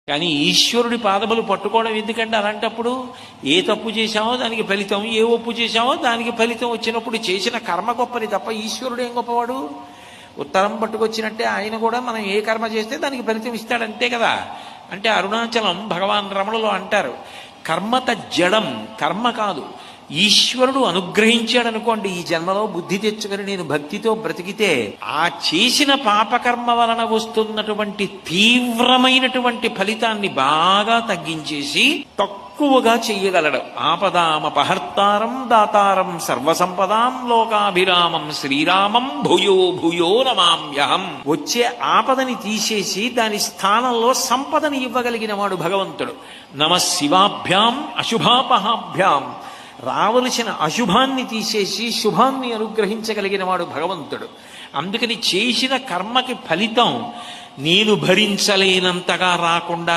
కానీ ఈశ్వరుడి పాదములు పట్టుకోవడం ఎందుకంటే అలాంటప్పుడు ఏ తప్పు చేశామో దానికి ఫలితం, ఏ ఒప్పు చేశామో దానికి ఫలితం వచ్చినప్పుడు చేసిన కర్మ గొప్పని తప్ప ఈశ్వరుడు ఏం గొప్పవాడు? ఉత్తరం పట్టుకొచ్చినట్టే ఆయన కూడా మనం ఏ కర్మ చేస్తే దానికి ఫలితం ఇస్తాడు, అంతే కదా. అంటే అరుణాచలం భగవాన్ రమణులు అంటారు, కర్మత జడం, కర్మ కాదు, ఈశ్వరుడు అనుగ్రహించాడు అనుకోండి, ఈ జన్మలో బుద్ధి తెచ్చుకొని నేను భక్తితో బ్రతికితే ఆ చేసిన పాపకర్మ వలన వస్తున్నటువంటి తీవ్రమైనటువంటి ఫలితాన్ని బాగా తగ్గించేసి తక్కువగా చెయ్యగలడు. ఆపదామపహర్తారం దాతారం సర్వసంపదాం లోకాభిరామం శ్రీరామం భూయో భూయో నమామ్యహం. వచ్చే ఆపదని తీసేసి దాని స్థానంలో సంపదని ఇవ్వగలిగిన వాడు భగవంతుడు. నమః శివాభ్యాం అశుభాపహాభ్యాం. రావలసిన అశుభాన్ని తీసేసి శుభాన్ని అనుగ్రహించగలిగిన వాడు భగవంతుడు. అందుకని చేసిన కర్మకి ఫలితం నేను భరించలేనంతగా రాకుండా